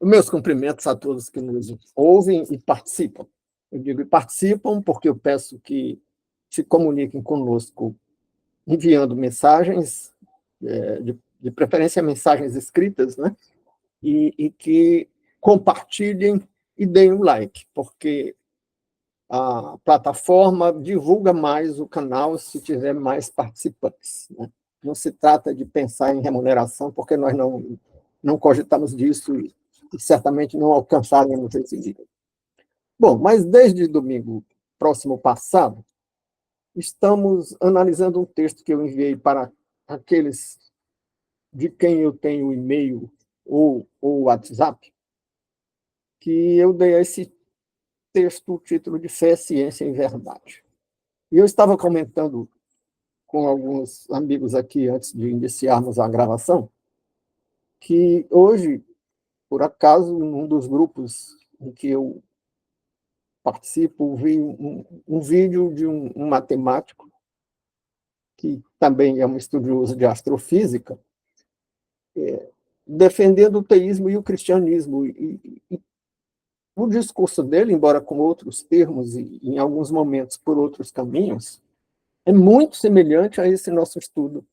Meus cumprimentos a todos que nos ouvem e participam. Eu digo participam porque eu peço que se comuniquem conosco enviando mensagens, de preferência mensagens escritas, né? E que compartilhem e deem um like, porque a plataforma divulga mais o canal se tiver mais participantes, né? Não se trata de pensar em remuneração, porque nós não cogitamos disso e certamente não alcançaremos esse nível. Bom, mas desde domingo próximo passado, estamos analisando um texto que eu enviei para aqueles de quem eu tenho o e-mail ou o WhatsApp, que eu dei a esse texto o título de Fé, Ciência e Verdade. E eu estava comentando com alguns amigos aqui, antes de iniciarmos a gravação, que hoje, por acaso, num dos grupos em que eu participo, vi um vídeo de um matemático, que também é um estudioso de astrofísica, defendendo o teísmo e o cristianismo. E o discurso dele, embora com outros termos e, em alguns momentos, por outros caminhos, é muito semelhante a esse nosso estudo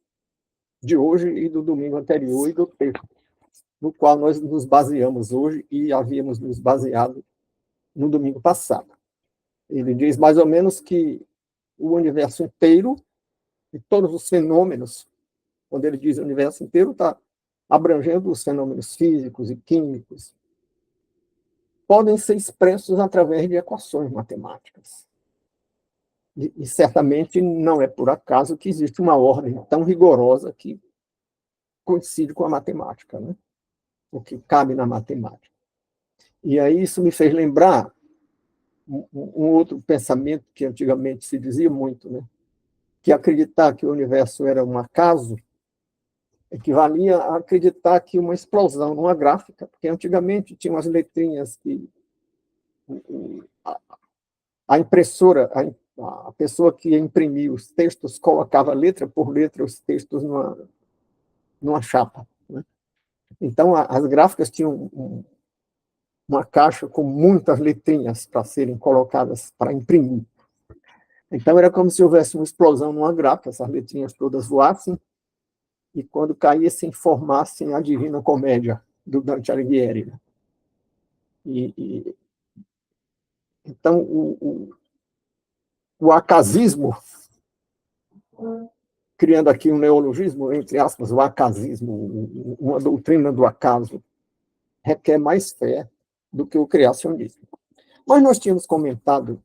de hoje e do domingo anterior e do texto no qual nós nos baseamos hoje e havíamos nos baseado no domingo passado. Ele diz mais ou menos que o universo inteiro e todos os fenômenos, quando ele diz o universo inteiro, está abrangendo os fenômenos físicos e químicos, podem ser expressos através de equações matemáticas. E certamente não é por acaso que existe uma ordem tão rigorosa que coincide com a matemática, né? O que cabe na matemática. E aí isso me fez lembrar um outro pensamento que antigamente se dizia muito, né? Que acreditar que o universo era um acaso equivalia a acreditar que uma explosão numa gráfica, porque antigamente tinham as letrinhas que a impressora, a pessoa que imprimia os textos colocava letra por letra os textos numa chapa, né? Então, as gráficas tinham uma caixa com muitas letrinhas para serem colocadas para imprimir. Então, era como se houvesse uma explosão numa gráfica, essas letrinhas todas voassem, e quando caíssem, formassem a Divina Comédia, do Dante Alighieri, né? Então, o acasismo, criando aqui um neologismo, entre aspas, o acasismo, uma doutrina do acaso, requer mais fé do que o criacionismo. Mas nós tínhamos comentado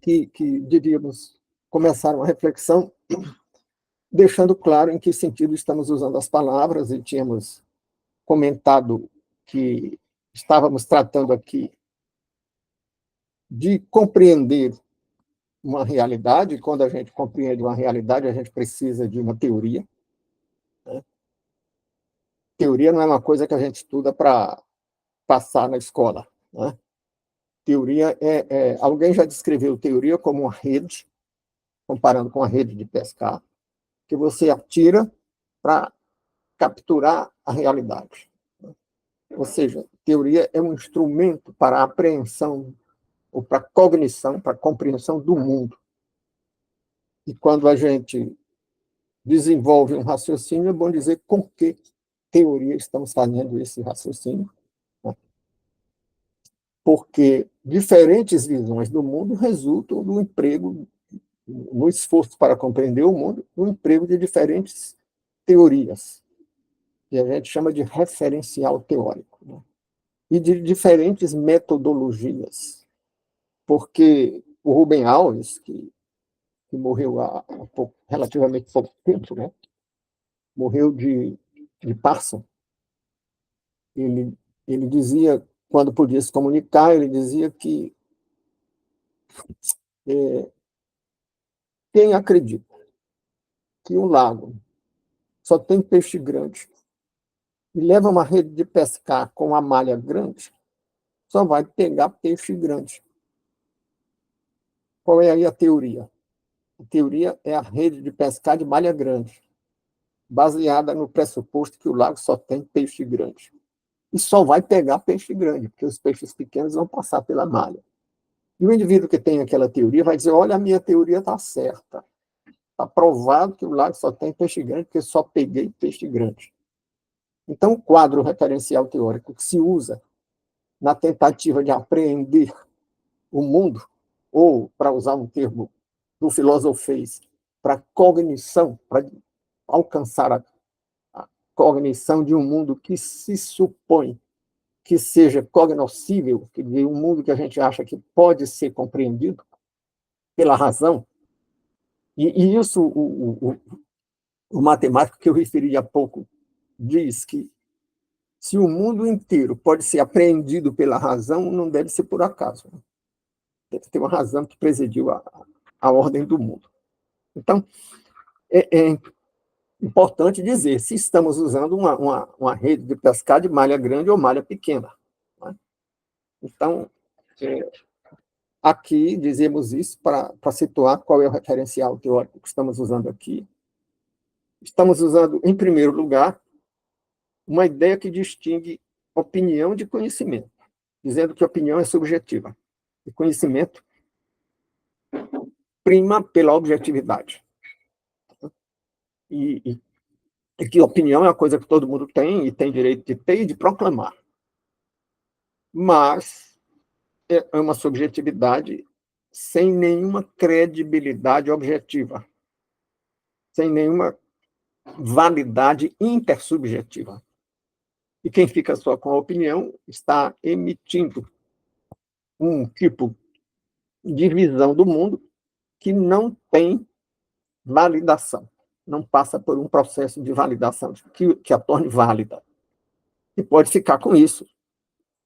que devíamos começar uma reflexão deixando claro em que sentido estamos usando as palavras, e tínhamos comentado que estávamos tratando aqui de compreender uma realidade, e quando a gente compreende uma realidade, a gente precisa de uma teoria, né? Teoria não é uma coisa que a gente estuda para passar na escola, né? Teoria alguém já descreveu teoria como uma rede, comparando com a rede de pescar, que você atira para capturar a realidade. Ou seja, teoria é um instrumento para a apreensão ou para a cognição, para a compreensão do mundo. E quando a gente desenvolve um raciocínio, é bom dizer com que teoria estamos fazendo esse raciocínio, né? Porque diferentes visões do mundo resultam do emprego, no esforço para compreender o mundo, no emprego de diferentes teorias, que a gente chama de referencial teórico, né? E de diferentes metodologias, porque o Rubem Alves, que morreu há relativamente pouco tempo, né? Morreu de Parkinson. Ele dizia, quando podia se comunicar, ele dizia que quem acredita que um lago só tem peixe grande e leva uma rede de pescar com uma malha grande, só vai pegar peixe grande. Qual é aí a teoria? A teoria é a rede de pescar de malha grande, baseada no pressuposto que o lago só tem peixe grande. e só vai pegar peixe grande, porque os peixes pequenos vão passar pela malha. E o indivíduo que tem aquela teoria vai dizer, olha, a minha teoria está certa. Está provado que o lago só tem peixe grande, porque só peguei peixe grande. Então, o quadro referencial teórico que se usa na tentativa de apreender o mundo, ou, para usar um termo do filosofês, para cognição, para alcançar a cognição de um mundo que se supõe que seja cognoscível, que um mundo que a gente acha que pode ser compreendido pela razão, e isso o matemático que eu referi há pouco diz que se o mundo inteiro pode ser apreendido pela razão, não deve ser por acaso. Deve ter uma razão que presidiu a ordem do mundo. Então, é importante dizer se estamos usando uma rede de pescar de malha grande ou malha pequena. Né? Então, aqui dizemos isso para situar qual é o referencial teórico que estamos usando aqui. Estamos usando, em primeiro lugar, uma ideia que distingue opinião de conhecimento, dizendo que opinião é subjetiva e conhecimento prima pela objetividade. E que opinião é uma coisa que todo mundo tem e tem direito de ter e de proclamar. Mas é uma subjetividade sem nenhuma credibilidade objetiva, sem nenhuma validade intersubjetiva. E quem fica só com a opinião está emitindo um tipo de visão do mundo que não tem validação, não passa por um processo de validação que a torne válida. E pode ficar com isso,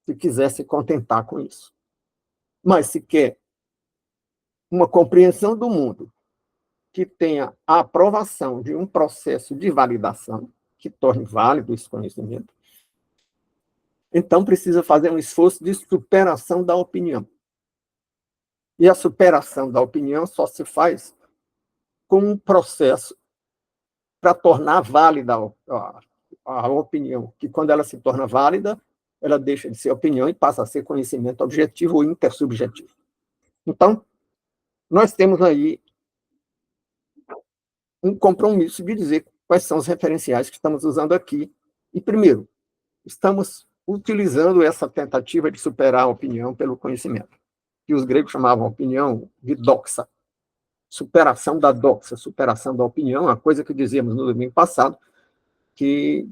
se quiser se contentar com isso. Mas se quer uma compreensão do mundo que tenha a aprovação de um processo de validação, que torne válido esse conhecimento, então precisa fazer um esforço de superação da opinião. E a superação da opinião só se faz com um processo para tornar válida a opinião, que quando ela se torna válida, ela deixa de ser opinião e passa a ser conhecimento objetivo ou intersubjetivo. Então, nós temos aí um compromisso de dizer quais são os referenciais que estamos usando aqui. E, primeiro, estamos utilizando essa tentativa de superar a opinião pelo conhecimento, que os gregos chamavam a opinião de doxa, superação da doxa, superação da opinião, a coisa que dizíamos no domingo passado, que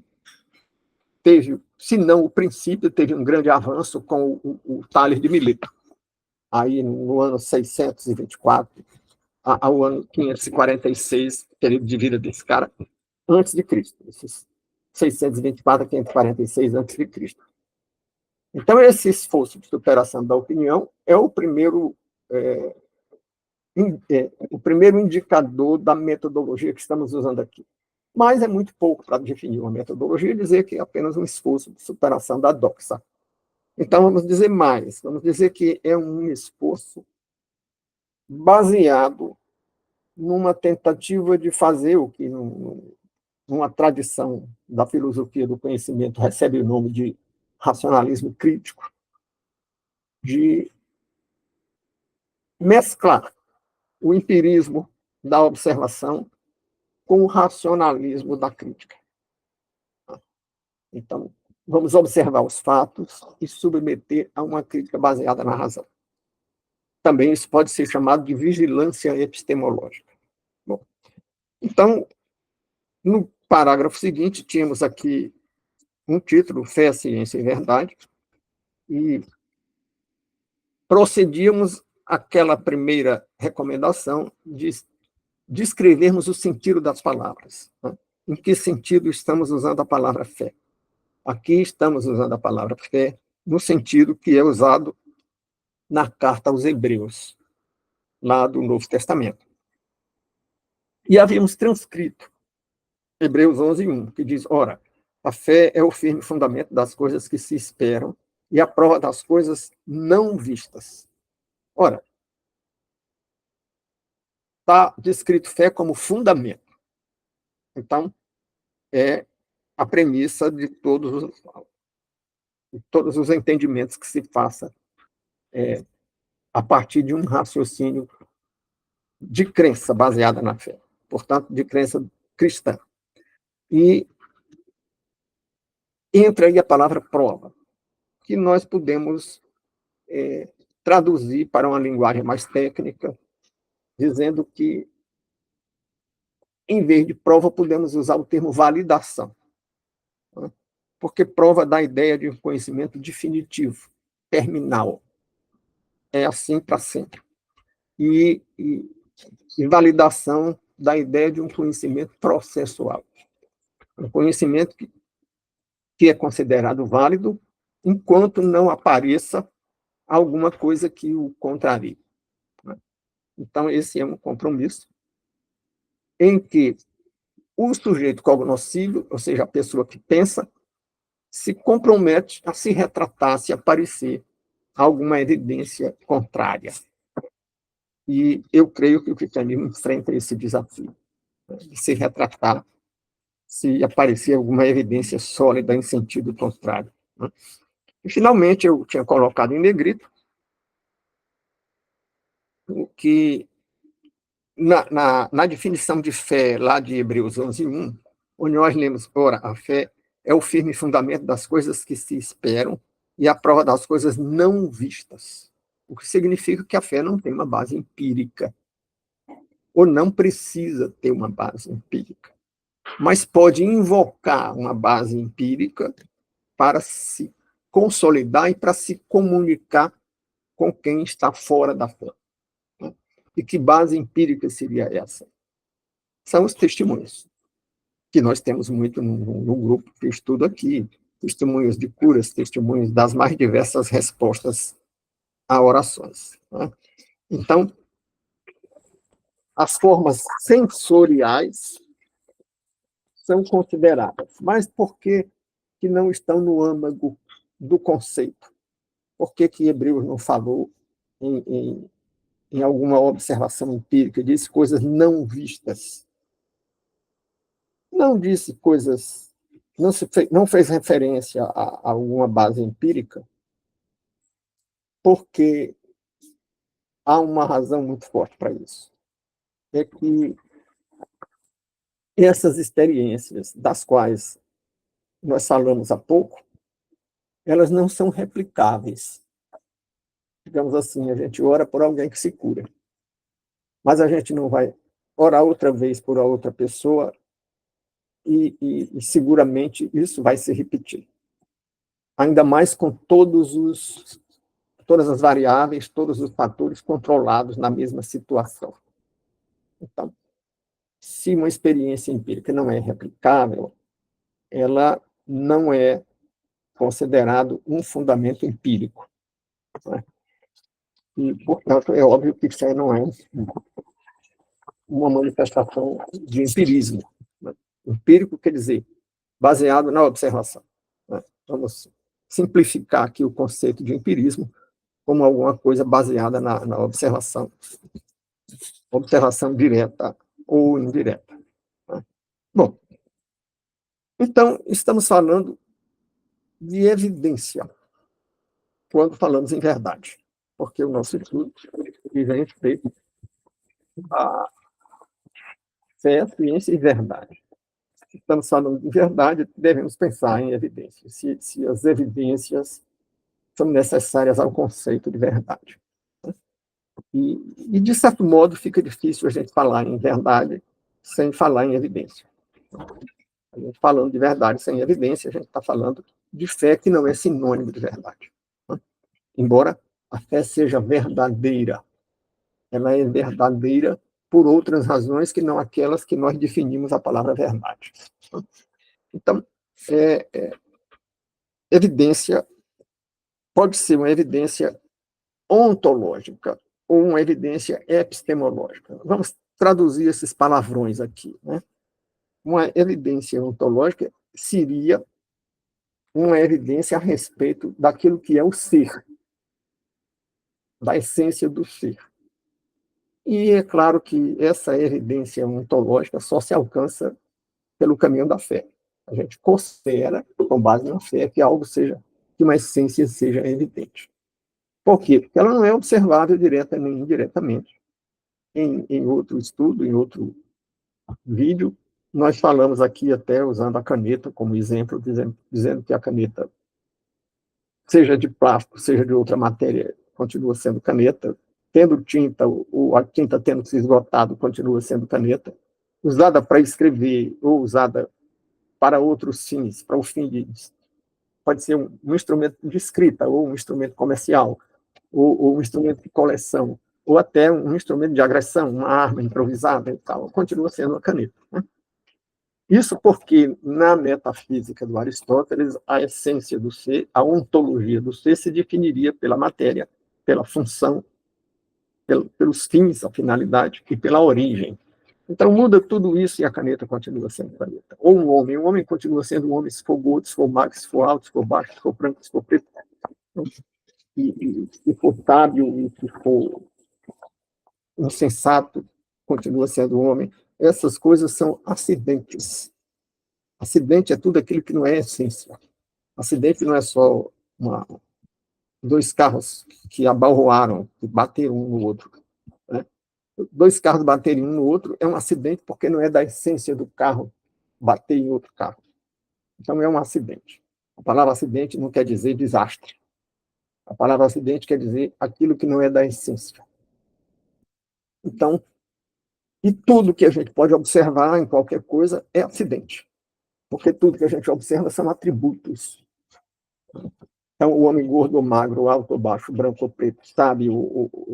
teve, se não o princípio, teve um grande avanço com o Tales de Mileto, aí no ano 624 ao ano 546, período de vida desse cara, antes de Cristo, esses 624 a 546 antes de Cristo. Então, esse esforço de superação da opinião é o primeiro indicador da metodologia que estamos usando aqui. Mas é muito pouco para definir uma metodologia e dizer que é apenas um esforço de superação da doxa. Então, vamos dizer mais. Vamos dizer que é um esforço baseado numa tentativa de fazer o que, numa tradição da filosofia do conhecimento, recebe o nome de racionalismo crítico, de mesclar o empirismo da observação com o racionalismo da crítica. Então, vamos observar os fatos e submeter a uma crítica baseada na razão. Também isso pode ser chamado de vigilância epistemológica. Bom, então, no parágrafo seguinte, tínhamos aqui um título, Fé, Ciência e Verdade, e procedíamos àquela primeira recomendação de descrevermos o sentido das palavras. Né? Em que sentido estamos usando a palavra fé? Aqui estamos usando a palavra fé no sentido que é usado na carta aos Hebreus, lá do Novo Testamento. E havíamos transcrito Hebreus 11:1, que diz, ora, a fé é o firme fundamento das coisas que se esperam e a prova das coisas não vistas. Ora, está descrito fé como fundamento. Então, é a premissa de todos os e todos os entendimentos que se faça a partir de um raciocínio de crença baseada na fé, portanto, de crença cristã. E entra aí a palavra prova, que nós podemos traduzir para uma linguagem mais técnica, dizendo que, em vez de prova, podemos usar o termo validação, né? Porque prova dá a ideia de um conhecimento definitivo, terminal, é assim para sempre. E validação dá a ideia de um conhecimento processual, um conhecimento que é considerado válido enquanto não apareça alguma coisa que o contrarie, né? Então, esse é um compromisso em que o sujeito cognoscível, ou seja, a pessoa que pensa, se compromete a se retratar, se aparecer alguma evidência contrária. E eu creio que o cristianismo enfrenta esse desafio, né, de se retratar se aparecer alguma evidência sólida em sentido contrário, né? E, finalmente, eu tinha colocado em negrito o que, na definição de fé, lá de Hebreus 11:1, onde nós lemos: ora, a fé é o firme fundamento das coisas que se esperam e a prova das coisas não vistas. O que significa que a fé não tem uma base empírica, ou não precisa ter uma base empírica, mas pode invocar uma base empírica para se consolidar e para se comunicar com quem está fora da fé, né? E que base empírica seria essa? São os testemunhos, que nós temos muito no grupo que eu estudo aqui, testemunhos de curas, testemunhos das mais diversas respostas a orações, né? Então, as formas sensoriais são consideradas, mas por que não estão no âmago do conceito? Por que Hebreus não falou em alguma observação empírica, disse coisas não vistas? Não disse coisas, não fez referência a alguma base empírica, porque há uma razão muito forte para isso. É que essas experiências, das quais nós falamos há pouco, elas não são replicáveis. Digamos assim, a gente ora por alguém que se cura, mas a gente não vai orar outra vez por outra pessoa e seguramente isso vai se repetir. Ainda mais com todas as variáveis, todos os fatores controlados na mesma situação. Então, se uma experiência empírica não é replicável, ela não é considerado um fundamento empírico, né? E, portanto, é óbvio que isso aí não é uma manifestação de empirismo, né? Empírico quer dizer baseado na observação, né? Vamos simplificar aqui o conceito de empirismo como alguma coisa baseada na observação direta ou indireta, né? Bom, então, estamos falando de evidência quando falamos em verdade, porque o nosso estudo diz a respeito da fé, ciência e verdade. Se estamos falando de verdade, devemos pensar em evidências, se as evidências são necessárias ao conceito de verdade. De certo modo, fica difícil a gente falar em verdade sem falar em evidência. A gente falando de verdade sem evidência, a gente está falando de fé que não é sinônimo de verdade, né? Embora a fé seja verdadeira, ela é verdadeira por outras razões que não aquelas que nós definimos a palavra verdade. Então, evidência pode ser uma evidência ontológica ou uma evidência epistemológica. Vamos traduzir esses palavrões aqui, né? Uma evidência ontológica seria uma evidência a respeito daquilo que é o ser, da essência do ser. E é claro que essa evidência ontológica só se alcança pelo caminho da fé. A gente considera, com base na fé, que algo seja que uma essência seja evidente. Por quê? Porque ela não é observável direta nem indiretamente. Em outro estudo, em outro vídeo, nós falamos aqui até usando a caneta como exemplo, dizendo que a caneta, seja de plástico, seja de outra matéria, continua sendo caneta, tendo tinta, ou a tinta tendo se esgotado, continua sendo caneta, usada para escrever ou usada para outros fins, para o fim de... Pode ser um instrumento de escrita, ou um instrumento comercial, ou um instrumento de coleção, ou até um instrumento de agressão, uma arma improvisada e tal, continua sendo uma caneta. Né? Isso porque, na metafísica do Aristóteles, a essência do ser, a ontologia do ser, se definiria pela matéria, pela função, pelos fins, a finalidade, e pela origem. Então, muda tudo isso e a caneta continua sendo caneta. Ou um homem continua sendo um homem se for gordo, se for magro, se for alto, se for baixo, se for branco, se for preto. E se for sábio, e se for insensato, continua sendo homem. Essas coisas são acidentes. Acidente é tudo aquilo que não é essência. Acidente não é só dois carros que abalroaram, que bateram um no outro. Né? Dois carros baterem um no outro é um acidente porque não é da essência do carro bater em outro carro. Então, é um acidente. A palavra acidente não quer dizer desastre. A palavra acidente quer dizer aquilo que não é da essência. Então, e tudo que a gente pode observar em qualquer coisa é acidente. Porque tudo que a gente observa são atributos. Então, o homem gordo ou magro, alto ou baixo, branco ou preto, sábio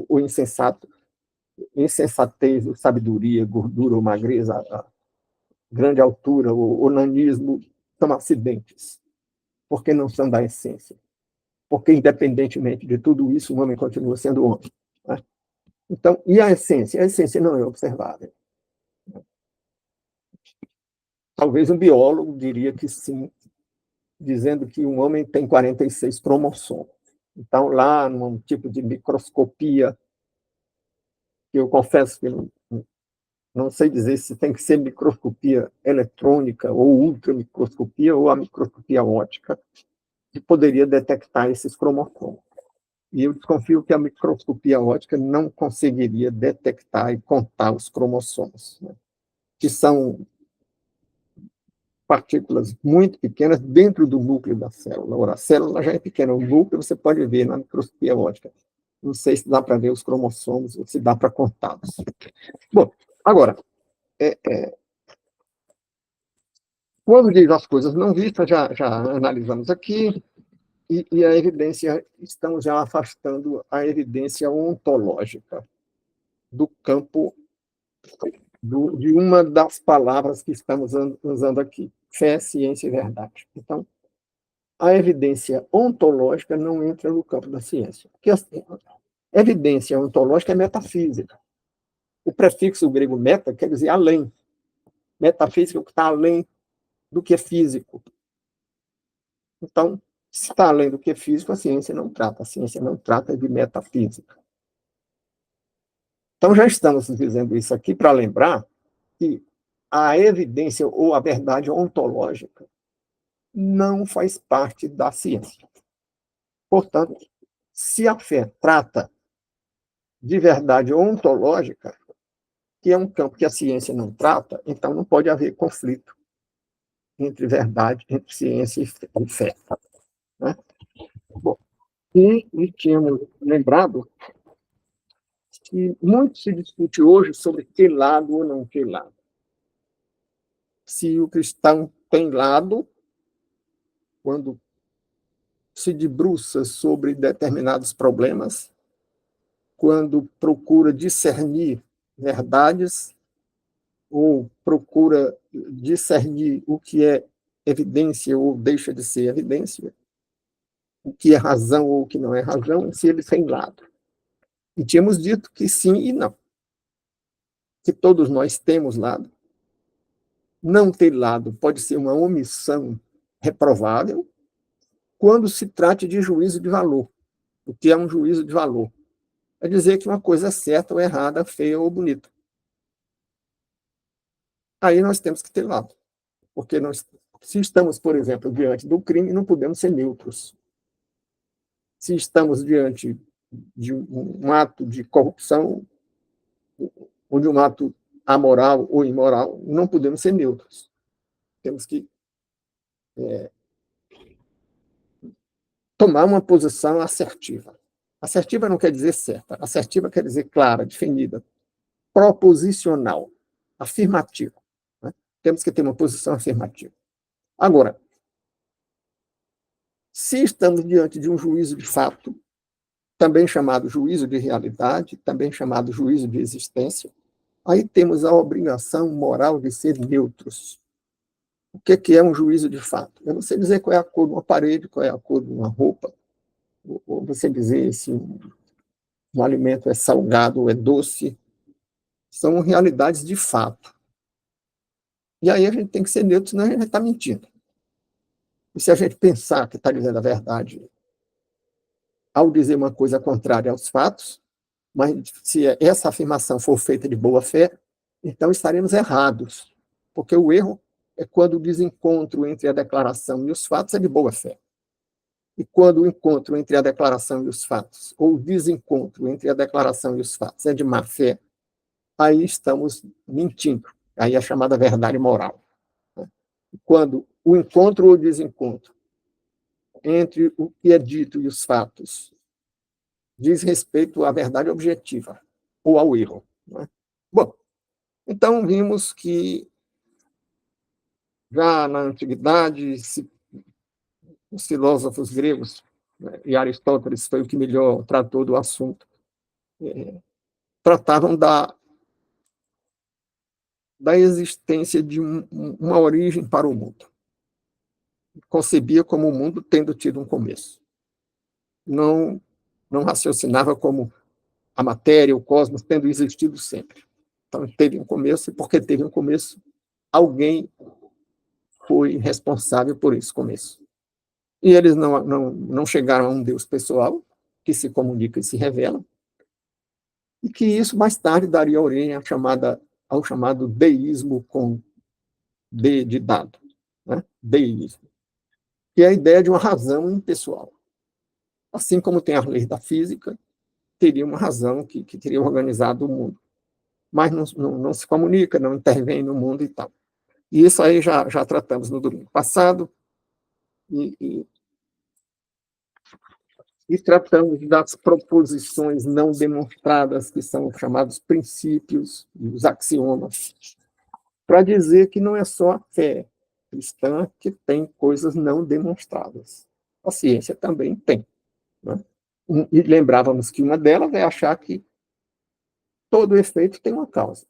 ou insensato, insensatez ou sabedoria, gordura ou magreza, a grande altura, o nanismo, são acidentes, porque não são da essência. Porque, independentemente de tudo isso, o homem continua sendo homem. Né? Então, e a essência? A essência não é observável. Talvez um biólogo diria que sim, dizendo que um homem tem 46 cromossomos. Então, lá, num tipo de microscopia, que eu confesso que não sei dizer se tem que ser microscopia eletrônica, ou ultramicroscopia, ou a microscopia óptica, que poderia detectar esses cromossomos. E eu desconfio que a microscopia óptica não conseguiria detectar e contar os cromossomos, né? Que são partículas muito pequenas dentro do núcleo da célula. Ora, a célula já é pequena, o núcleo você pode ver na microscopia óptica. Não sei se dá para ver os cromossomos ou se dá para contá-los. Bom, agora, quando diz as coisas não vistas, já analisamos aqui, e a evidência, estamos já afastando a evidência ontológica do campo de uma das palavras que estamos usando aqui, fé, ciência e verdade. Então, a evidência ontológica não entra no campo da ciência. Porque a evidência ontológica é metafísica. O prefixo grego meta quer dizer além. Metafísica é o que está além do que é físico. Então, se está além do que é físico, a ciência não trata. A ciência não trata de metafísica. Então, já estamos dizendo isso aqui para lembrar que a evidência ou a verdade ontológica não faz parte da ciência. Portanto, se a fé trata de verdade ontológica, que é um campo que a ciência não trata, então não pode haver conflito entre verdade, entre ciência e fé. Né? Bom, e tínhamos lembrado que muito se discute hoje sobre que lado ou não que lado. Se o cristão tem lado, quando se debruça sobre determinados problemas, quando procura discernir verdades, ou procura discernir o que é evidência ou deixa de ser evidência, o que é razão ou o que não é razão, se ele tem lado. E tínhamos dito que sim e não, que todos nós temos lado. Não ter lado pode ser uma omissão reprovável quando se trate de juízo de valor. O que é um juízo de valor? É dizer que uma coisa é certa ou errada, feia ou bonita. Aí nós temos que ter lado. Porque se estamos, por exemplo, diante do crime, não podemos ser neutros. se estamos diante de um ato de corrupção ou de um ato amoral ou imoral, não podemos ser neutros. Temos que tomar uma posição assertiva. Assertiva não quer dizer certa, assertiva quer dizer clara, definida, proposicional, afirmativa. Né? Temos que ter uma posição afirmativa. Agora, se estamos diante de um juízo de fato, também chamado juízo de realidade, também chamado juízo de existência, aí temos a obrigação moral de ser neutros. O que é um juízo de fato? Eu não sei dizer qual é a cor de uma parede, qual é a cor de uma roupa, ou você dizer se um alimento é salgado ou é doce. São realidades de fato. E aí a gente tem que ser neutro, senão a gente está mentindo. E se a gente pensar que está dizendo a verdade ao dizer uma coisa contrária aos fatos, mas se essa afirmação for feita de boa fé, então estaremos errados. Porque o erro é quando o desencontro entre a declaração e os fatos é de boa fé. E quando o encontro entre a declaração e os fatos, ou o desencontro entre a declaração e os fatos é de má fé, aí estamos mentindo. Aí é a chamada verdade moral. Quando o encontro ou o desencontro entre o que é dito e os fatos diz respeito à verdade objetiva ou ao erro. Né? Bom, então vimos que já na antiguidade os filósofos gregos, né, e Aristóteles foi o que melhor tratou do assunto, tratavam da existência de uma origem para o mundo. Concebia como o mundo tendo tido um começo. Não raciocinava como a matéria, o cosmos, tendo existido sempre. Então, teve um começo, e porque teve um começo, alguém foi responsável por esse começo. E eles não chegaram a um Deus pessoal, que se comunica e se revela, e que isso mais tarde daria origem ao chamado deísmo com D de dado, né? Deísmo, que é a ideia de uma razão impessoal. Assim como tem as leis da física, teria uma razão que teria organizado o mundo. Mas não se comunica, não intervém no mundo e tal. E isso aí já tratamos no domingo passado, e tratamos das proposições não demonstradas, que são chamados princípios, os axiomas, para dizer que não é só a fé cristã que tem coisas não demonstradas. A ciência também tem. Né? E lembrávamos que uma delas é achar que todo efeito tem uma causa.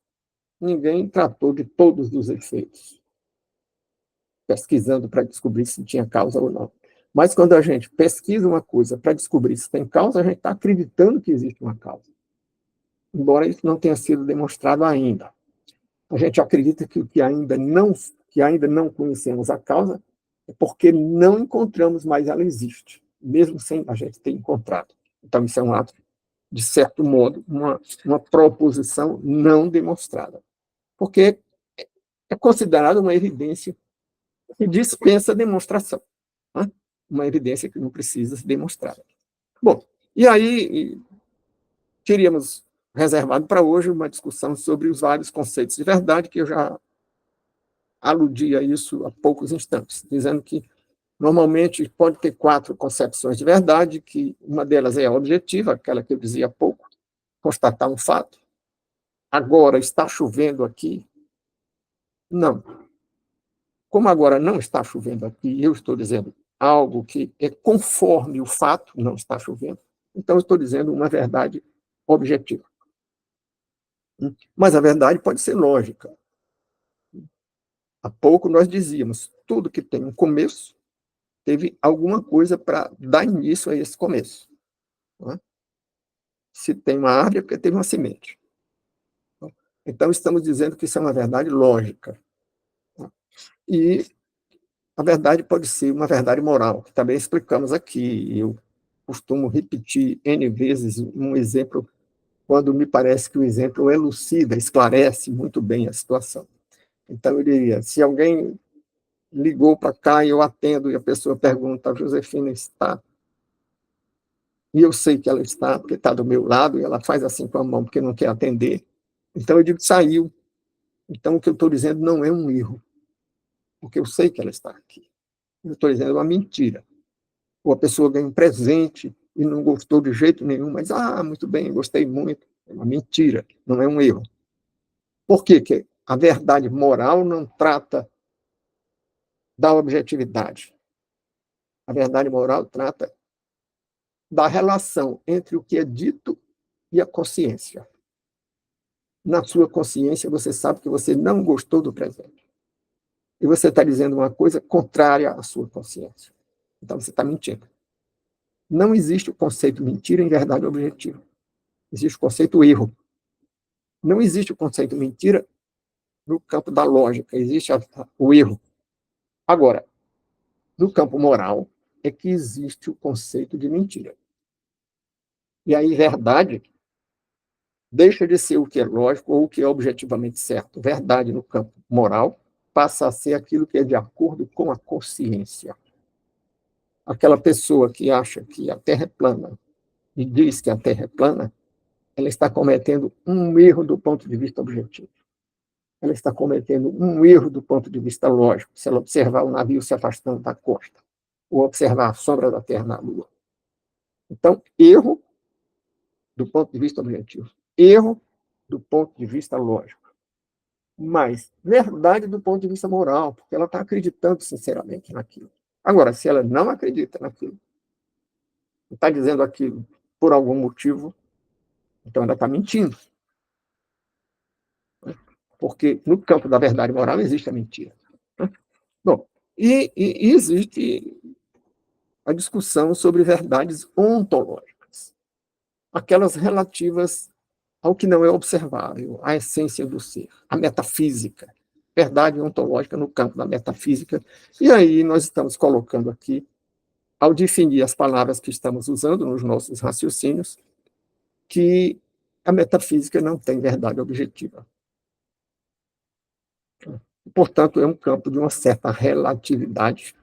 Ninguém tratou de todos os efeitos, pesquisando para descobrir se tinha causa ou não. Mas quando a gente pesquisa uma coisa para descobrir se tem causa, a gente está acreditando que existe uma causa. Embora isso não tenha sido demonstrado ainda. A gente acredita que ainda não conhecemos a causa, é porque não encontramos, mas ela existe, mesmo sem a gente ter encontrado. Então, isso é um ato, de certo modo, uma proposição não demonstrada. Porque é considerada uma evidência que dispensa demonstração. Né? Uma evidência que não precisa ser demonstrada. Bom, e aí teríamos reservado para hoje uma discussão sobre os vários conceitos de verdade, que eu já aludi a isso há poucos instantes, dizendo que normalmente pode ter 4 concepções de verdade, que uma delas é a objetiva, aquela que eu dizia há pouco, constatar um fato. Agora está chovendo aqui? Não. Como agora não está chovendo aqui, eu estou dizendo algo que é conforme o fato, não está chovendo, então eu estou dizendo uma verdade objetiva. Mas a verdade pode ser lógica. Há pouco nós dizíamos, tudo que tem um começo teve alguma coisa para dar início a esse começo. Né? Se tem uma árvore, é porque teve uma semente. Então, estamos dizendo que isso é uma verdade lógica. E a verdade pode ser uma verdade moral, que também explicamos aqui. Eu costumo repetir N vezes um exemplo, quando me parece que o exemplo elucida, esclarece muito bem a situação. Então, eu diria, se alguém ligou para cá e eu atendo, e a pessoa pergunta, a Josefina está e eu sei que ela está, porque está do meu lado, e ela faz assim com a mão porque não quer atender. Então eu digo, saiu. Então o que eu estou dizendo não é um erro, porque eu sei que ela está aqui. Eu estou dizendo uma mentira. Ou a pessoa ganha um presente e não gostou de jeito nenhum, mas, muito bem, gostei muito. É uma mentira, não é um erro. Por quê? Que a verdade moral não trata da objetividade. A verdade moral trata da relação entre o que é dito e a consciência. Na sua consciência, você sabe que você não gostou do presente. E você está dizendo uma coisa contrária à sua consciência. Então, você está mentindo. Não existe o conceito mentira em verdade objetiva. Existe o conceito erro. Não existe o conceito mentira no campo da lógica. Existe o erro. Agora, no campo moral, é que existe o conceito de mentira. E aí, verdade deixa de ser o que é lógico ou o que é objetivamente certo. Verdade no campo moral passa a ser aquilo que é de acordo com a consciência. Aquela pessoa que acha que a Terra é plana e diz que a Terra é plana, ela está cometendo um erro do ponto de vista objetivo. Ela está cometendo um erro do ponto de vista lógico, se ela observar o navio se afastando da costa, ou observar a sombra da Terra na Lua. Então, erro do ponto de vista objetivo. Erro do ponto de vista lógico. Mas verdade do ponto de vista moral, porque ela está acreditando sinceramente naquilo. Agora, se ela não acredita naquilo, está dizendo aquilo por algum motivo, então ela está mentindo. Porque no campo da verdade moral existe a mentira. Bom, e existe a discussão sobre verdades ontológicas, aquelas relativas ao que não é observável, à essência do ser, a metafísica, verdade ontológica no campo da metafísica. E aí nós estamos colocando aqui, ao definir as palavras que estamos usando nos nossos raciocínios, que a metafísica não tem verdade objetiva. Portanto, é um campo de uma certa relatividade,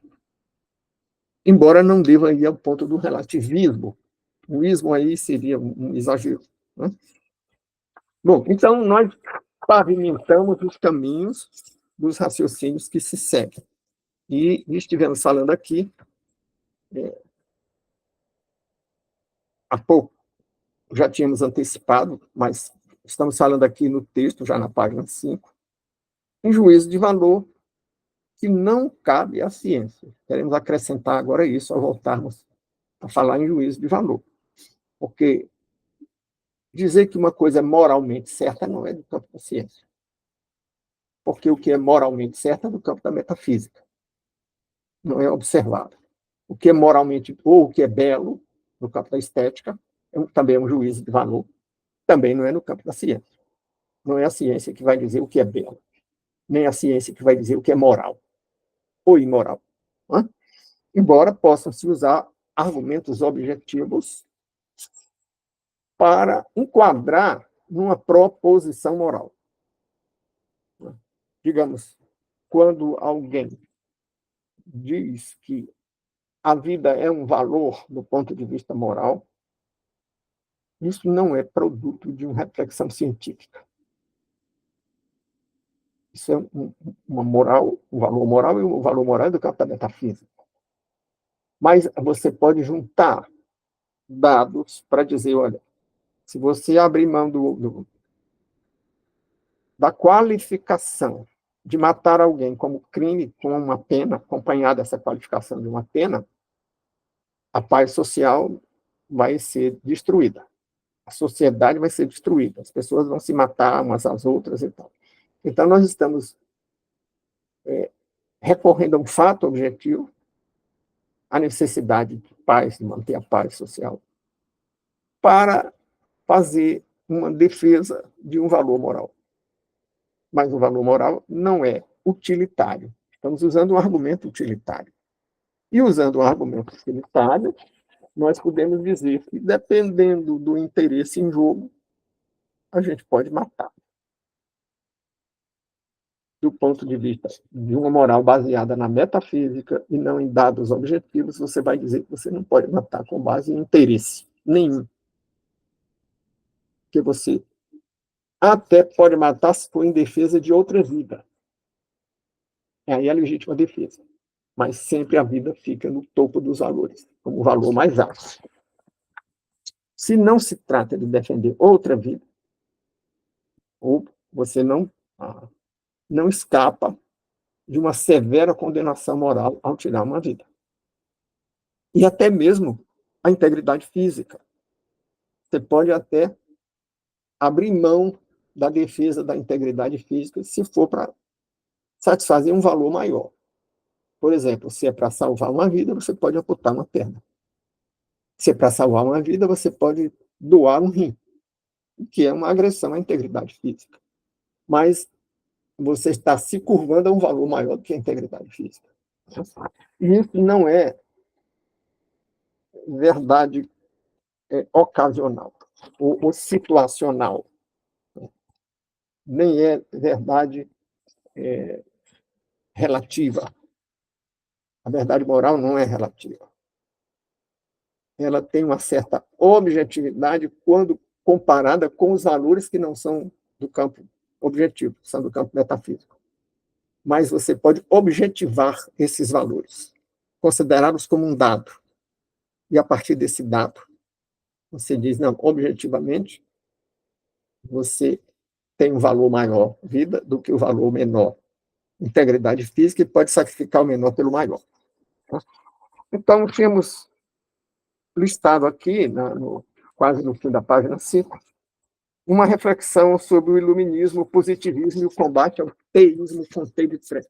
embora não deva ir ao ponto do relativismo. O ismo aí seria um exagero. Né? Bom, então nós pavimentamos os caminhos dos raciocínios que se seguem. E estivemos falando aqui, há pouco, já tínhamos antecipado, mas estamos falando aqui no texto, já na página 5, em juízo de valor que não cabe à ciência. Queremos acrescentar agora isso ao voltarmos a falar em juízo de valor. Porque dizer que uma coisa é moralmente certa não é do campo da ciência. Porque o que é moralmente certo é do campo da metafísica. Não é observado. O que é moralmente, ou o que é belo, no campo da estética, também é um juízo de valor, também não é no campo da ciência. Não é a ciência que vai dizer o que é belo, nem a ciência que vai dizer o que é moral ou imoral. Né? Embora possam se usar argumentos objetivos para enquadrar numa proposição moral. Digamos, quando alguém diz que a vida é um valor do ponto de vista moral, isso não é produto de uma reflexão científica. Isso é uma moral, um valor moral, e o valor moral é do campo da metafísica. Mas você pode juntar dados para dizer, olha, se você abrir mão da qualificação de matar alguém como crime com uma pena, acompanhada dessa qualificação de uma pena, a paz social vai ser destruída. A sociedade vai ser destruída. As pessoas vão se matar umas às outras e tal. Então, nós estamos recorrendo a um fato objetivo, a necessidade de paz, de manter a paz social, para fazer uma defesa de um valor moral. Mas o valor moral não é utilitário. Estamos usando um argumento utilitário. E usando um argumento utilitário, nós podemos dizer que, dependendo do interesse em jogo, a gente pode matar. Do ponto de vista de uma moral baseada na metafísica e não em dados objetivos, você vai dizer que você não pode matar com base em interesse. nenhum. Porque você até pode matar se for em defesa de outra vida. Aí é a legítima defesa. Mas sempre a vida fica no topo dos valores, como o valor mais alto. Se não se trata de defender outra vida, ou você não escapa de uma severa condenação moral ao tirar uma vida. E até mesmo a integridade física. Você pode até abrir mão da defesa da integridade física se for para satisfazer um valor maior. Por exemplo, se é para salvar uma vida, você pode amputar uma perna. Se é para salvar uma vida, você pode doar um rim, que é uma agressão à integridade física. Mas você está se curvando a um valor maior do que a integridade física. E isso não é verdade ocasional ou situacional. Nem é verdade relativa. A verdade moral não é relativa. Ela tem uma certa objetividade quando comparada com os valores que não são do campo objetivo, são do campo metafísico. Mas você pode objetivar esses valores, considerá-los como um dado. E a partir desse dado, você diz, não, objetivamente, você tem um valor maior, vida, do que o valor menor, integridade física, e pode sacrificar o menor pelo maior. Então, tínhamos listado aqui, quase no fim da página 5, uma reflexão sobre o iluminismo, o positivismo e o combate ao teísmo com T de Trap.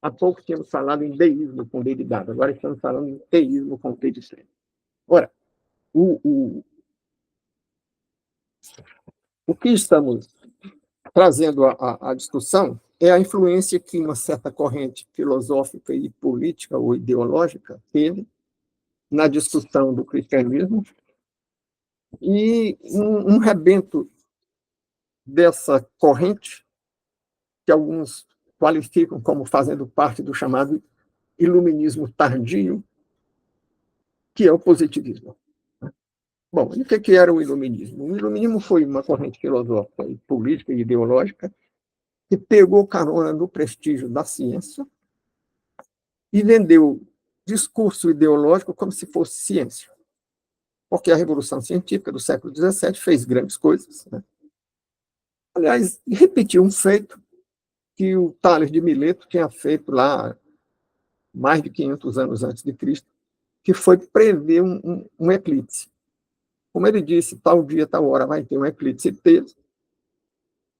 Há pouco tínhamos falado em deísmo com D de dado, agora estamos falando em teísmo com T de Trap. Ora, o que estamos trazendo à discussão é a influência que uma certa corrente filosófica e política ou ideológica teve na discussão do cristianismo e um rebento dessa corrente, que alguns qualificam como fazendo parte do chamado iluminismo tardio, que é o positivismo. Bom, e o que era o iluminismo? O iluminismo foi uma corrente filosófica, política e ideológica que pegou carona no prestígio da ciência e vendeu discurso ideológico como se fosse ciência. Porque a Revolução Científica do século XVII fez grandes coisas. Né? Aliás, repetiu um feito que o Tales de Mileto tinha feito lá mais de 500 anos antes de Cristo, que foi prever um eclipse. Como ele disse, tal dia, tal hora vai ter um eclipse, e teve.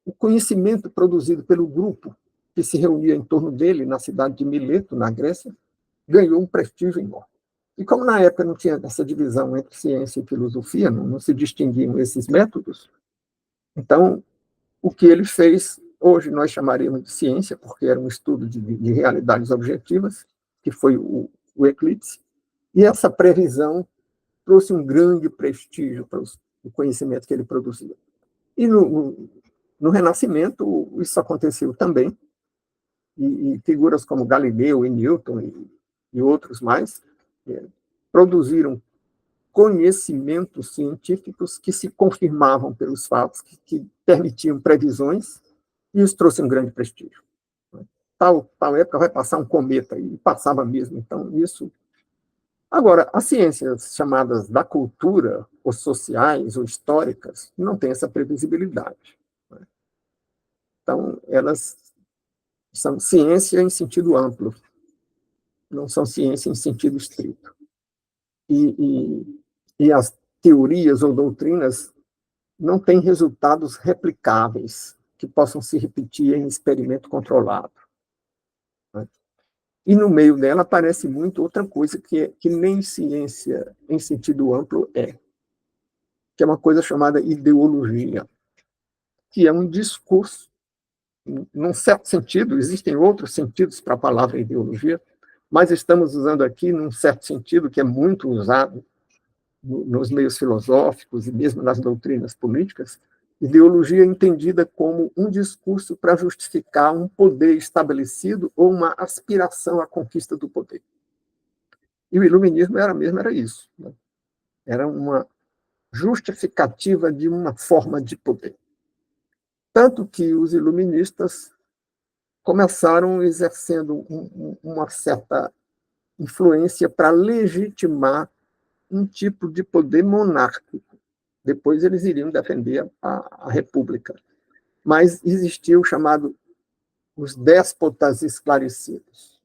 O conhecimento produzido pelo grupo que se reunia em torno dele na cidade de Mileto, na Grécia, ganhou um prestígio enorme. E como na época não tinha essa divisão entre ciência e filosofia, não se distinguiam esses métodos, então o que ele fez, hoje nós chamaríamos de ciência, porque era um estudo de realidades objetivas, que foi o eclipse, e essa previsão trouxe um grande prestígio para o conhecimento que ele produzia. E no Renascimento isso aconteceu também, e figuras como Galileu e Newton e outros mais produziram conhecimentos científicos que se confirmavam pelos fatos, que permitiam previsões, e isso trouxe um grande prestígio. Tal época vai passar um cometa, e passava mesmo. Então, isso. Agora, as ciências chamadas da cultura, ou sociais, ou históricas, não têm essa previsibilidade. Então, elas são ciência em sentido amplo, não são ciência em sentido estrito. E as teorias ou doutrinas não têm resultados replicáveis que possam se repetir em experimento controlado. Né? E no meio dela aparece muito outra coisa que nem ciência em sentido amplo que é uma coisa chamada ideologia, que é um discurso, num certo sentido, existem outros sentidos para a palavra ideologia, mas estamos usando aqui num certo sentido que é muito usado nos meios filosóficos e mesmo nas doutrinas políticas, ideologia é entendida como um discurso para justificar um poder estabelecido ou uma aspiração à conquista do poder. E o iluminismo era isso. Né? Era uma justificativa de uma forma de poder. Tanto que os iluministas começaram exercendo uma certa influência para legitimar um tipo de poder monárquico. Depois eles iriam defender a República. Mas existia o chamado os déspotas esclarecidos.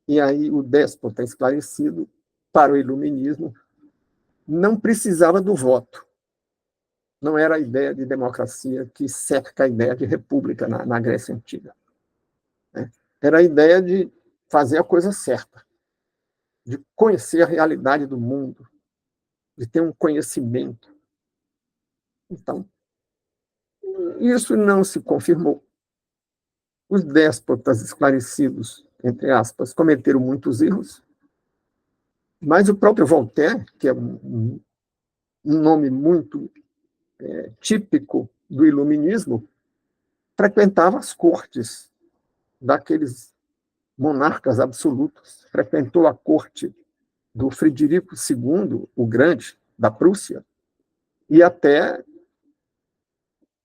E aí o déspota esclarecido, para o iluminismo, não precisava do voto. Não era a ideia de democracia que cerca a ideia de república na Grécia Antiga. Era a ideia de fazer a coisa certa, de conhecer a realidade do mundo, de ter um conhecimento. Então, isso não se confirmou. Os déspotas esclarecidos, entre aspas, cometeram muitos erros, mas o próprio Voltaire, que é um nome muito típico do iluminismo, frequentava as cortes daqueles monarcas absolutos, frequentou a corte do Frederico II, o Grande, da Prússia, e até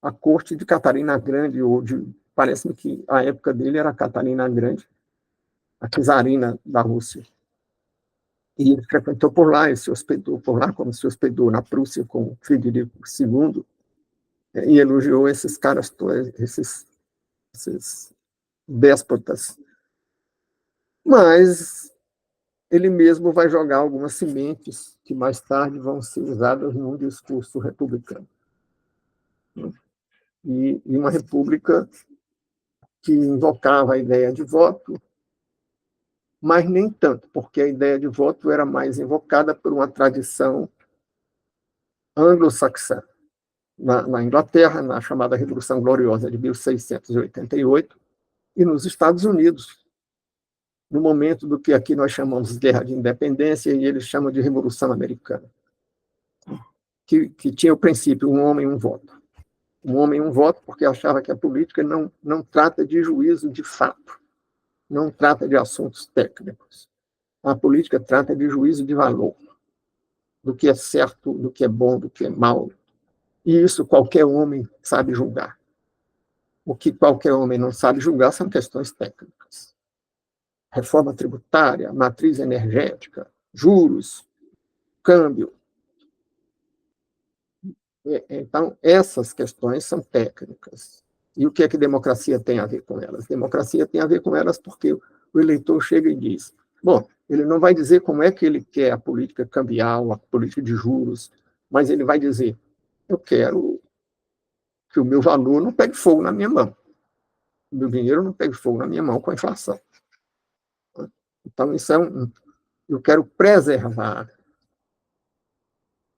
a corte de Catarina Grande, parece-me que a época dele era Catarina Grande, a czarina da Rússia. E ele frequentou por lá, ele se hospedou por lá, como se hospedou na Prússia com Frederico II, e elogiou esses caras, esses déspotas. Mas ele mesmo vai jogar algumas sementes que mais tarde vão ser usadas num discurso republicano. E uma república que invocava a ideia de voto, mas nem tanto, porque a ideia de voto era mais invocada por uma tradição anglo-saxã. Na Inglaterra, na chamada Revolução Gloriosa de 1688, e nos Estados Unidos, no momento do que aqui nós chamamos de Guerra de Independência, e eles chamam de Revolução Americana, que tinha o princípio, um homem, um voto. Um homem, um voto, porque achava que a política não trata de juízo de fato, não trata de assuntos técnicos. A política trata de juízo de valor, do que é certo, do que é bom, do que é mal. E isso qualquer homem sabe julgar. O que qualquer homem não sabe julgar são questões técnicas. Reforma tributária, matriz energética, juros, câmbio. Então, essas questões são técnicas. E o que é que democracia tem a ver com elas? Democracia tem a ver com elas porque o eleitor chega e diz, bom, ele não vai dizer como é que ele quer a política cambial, a política de juros, mas ele vai dizer, eu quero que o meu valor não pegue fogo na minha mão. O meu dinheiro não pegue fogo na minha mão com a inflação. Então, isso eu quero preservar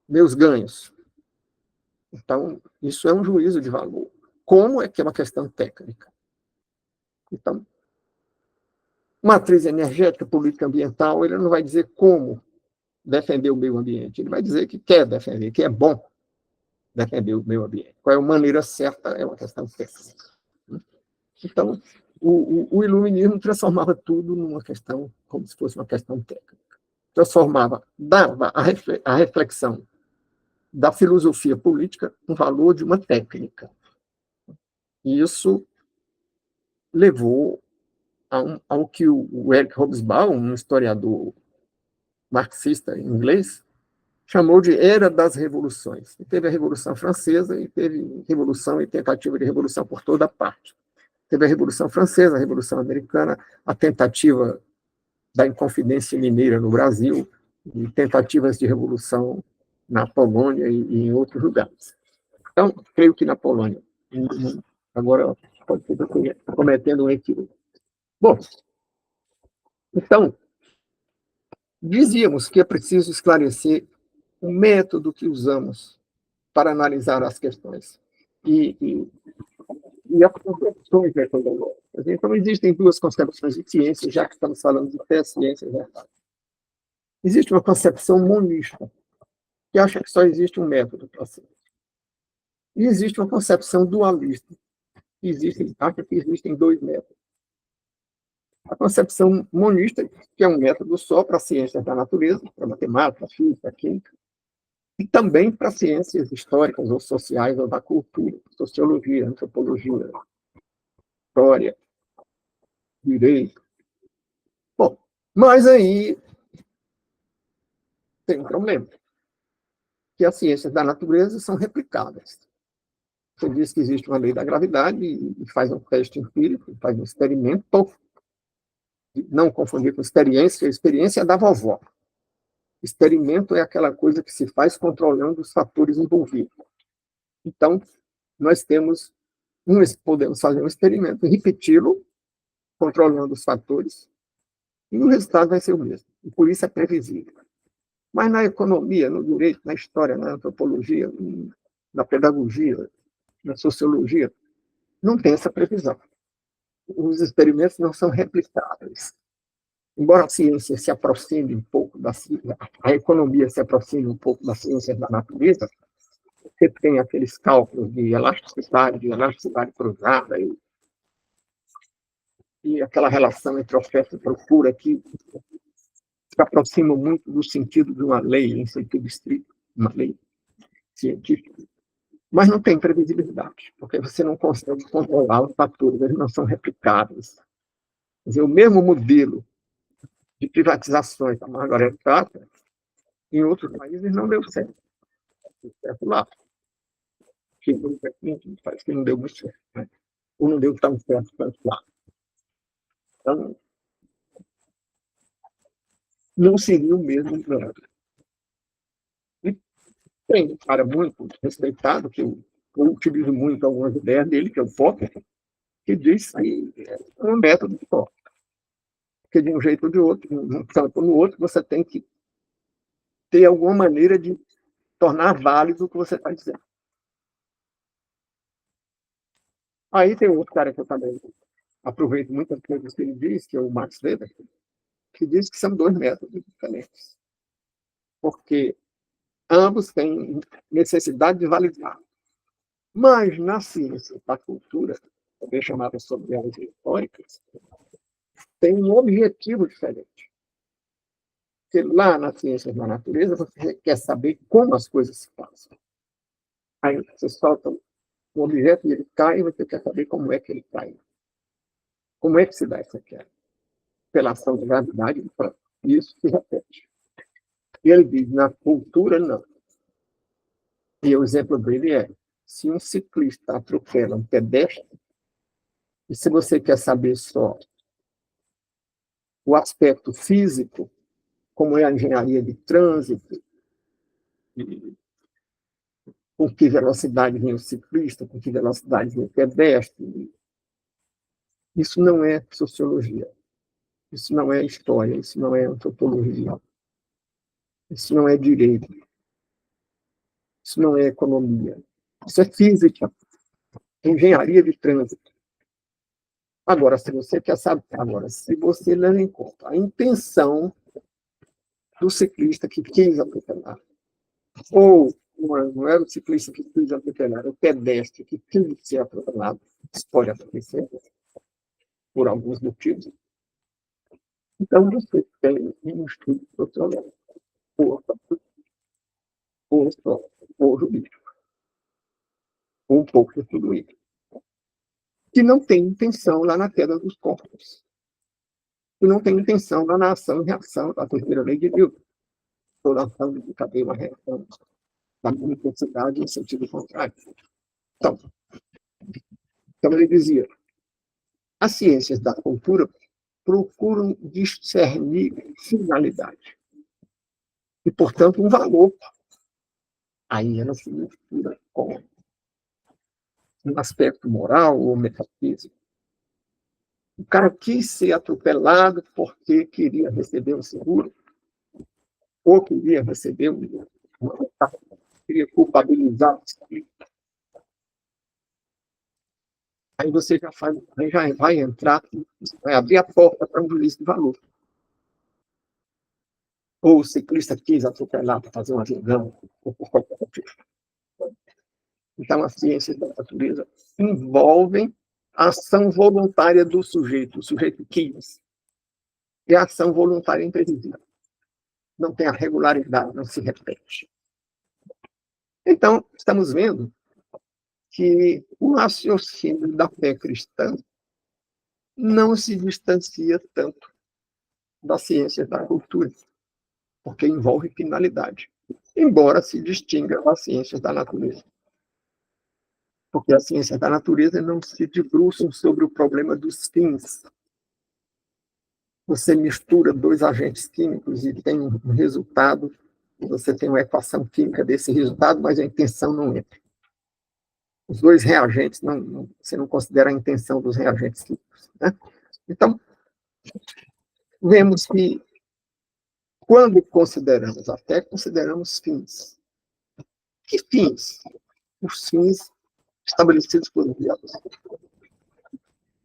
meus ganhos. Então, isso é um juízo de valor. Como é que é uma questão técnica? Então, matriz energética, política ambiental, ele não vai dizer como defender o meio ambiente, ele vai dizer que quer defender, que é bom defender o meio ambiente. Qual é a maneira certa é uma questão técnica. Então, o iluminismo transformava tudo numa questão, como se fosse uma questão técnica. Transformava, dava a reflexão da filosofia política um valor de uma técnica. E isso levou ao que o Eric Hobsbawm, um historiador marxista inglês, chamou de Era das Revoluções. E teve a Revolução Francesa e teve revolução e tentativa de revolução por toda parte. Teve a Revolução Francesa, a Revolução Americana, a tentativa da Inconfidência Mineira no Brasil, e tentativas de revolução na Polônia e em outros lugares. Então, creio que na Polônia. Agora, pode ser que eu estou cometendo um equívoco. Bom, então, dizíamos que é preciso esclarecer o método que usamos para analisar as questões e as concepções metodológicas. Então, existem duas concepções de ciência, já que estamos falando de fé, ciência e verdade. Existe uma concepção monista, que acha que só existe um método para a ciência. E existe uma concepção dualista, que acha que existem dois métodos. A concepção monista, que é um método só para as ciências da natureza, para a matemática, a física, a química, e também para ciências históricas ou sociais ou da cultura, sociologia, antropologia, história, direito. Bom, mas aí tem um problema, que as ciências da natureza são replicáveis. Você diz que existe uma lei da gravidade e faz um teste empírico, faz um experimento, não confundir com experiência, a experiência é da vovó. Experimento é aquela coisa que se faz controlando os fatores envolvidos. Então, nós podemos fazer um experimento, repeti-lo, controlando os fatores, e o resultado vai ser o mesmo. E por isso é previsível. Mas na economia, no direito, na história, na antropologia, na pedagogia, na sociologia, não tem essa previsão. Os experimentos não são replicáveis. Embora a ciência se aproxime um pouco a economia se aproxime um pouco da ciência da natureza, você tem aqueles cálculos de elasticidade cruzada e aquela relação entre oferta e procura que se aproximam muito do sentido de uma lei, em sentido estrito, uma lei científica. Mas não tem previsibilidade, porque você não consegue controlar os fatores, eles não são replicáveis. Quer dizer, o mesmo modelo de privatizações da Margaret Thatcher, em outros países não deu certo. Deu certo lá. Parece que não deu muito certo, né? Ou não deu tão certo quanto lá. Então, não seria o mesmo plano. E tem um cara muito respeitado, que eu utilizo muito algumas ideias dele, que é o Popper, que diz que é um método de Popper. Porque de um jeito ou de outro, num campo ou no outro, você tem que ter alguma maneira de tornar válido o que você está dizendo. Aí tem outro cara que eu também aproveito muitas coisas que ele diz, que é o Max Weber, que diz que são dois métodos diferentes. Porque ambos têm necessidade de validar. Mas na ciência da cultura, também chamada sobre elas históricas, tem um objetivo diferente. Porque lá na ciência da natureza, você quer saber como as coisas se passam. Aí você solta um objeto e ele cai, e você quer saber como é que ele cai. Como é que se dá essa queda? Pela ação de gravidade, isso se repete. E ele diz, na cultura, não. E o exemplo dele é, se um ciclista atropela um pedestre, e se você quer saber só o aspecto físico, como é a engenharia de trânsito, com que velocidade vem o ciclista, com que velocidade vem o pedestre, isso não é sociologia, isso não é história, isso não é antropologia, isso não é direito, isso não é economia, isso é física, engenharia de trânsito. Agora, se você quer saber, se você leva em conta a intenção do ciclista que quis atropelar, ou não era o ciclista que quis atropelar, era o pedestre que quis ser atropelado, isso pode acontecer por alguns motivos. Então, você tem um estudo sociológico, ou jurídico, ou um pouco de tudo isso, que não tem intenção lá na queda dos corpos, que não tem intenção lá na ação e reação da terceira lei de Newton, toda ação de cadeia uma reação da mesma intensidade em sentido contrário. Então ele dizia, as ciências da cultura procuram discernir finalidade e, portanto, um valor. Aí ela se mistura com um aspecto moral ou metafísico. O cara quis ser atropelado porque queria receber um seguro, ou queria receber queria culpabilizar o ciclista. Aí você já vai entrar, vai abrir a porta para um juízo de valor. Ou o ciclista quis atropelar para fazer uma vingança, ou por qualquer motivo. Então, as ciências da natureza envolvem a ação voluntária do sujeito. O sujeito quis. E a ação voluntária imprevisível. Não tem a regularidade, não se repete. Então, estamos vendo que o raciocínio da fé cristã não se distancia tanto da ciência da cultura, porque envolve finalidade, embora se distinga das ciências da natureza. Porque as ciências da natureza não se debruçam sobre o problema dos fins. Você mistura dois agentes químicos e tem um resultado, você tem uma equação química desse resultado, mas a intenção não entra. Os dois reagentes, você não considera a intenção dos reagentes químicos. Né? Então, vemos que, quando consideramos, até consideramos fins. Que fins? Os fins estabelecidos por Deus.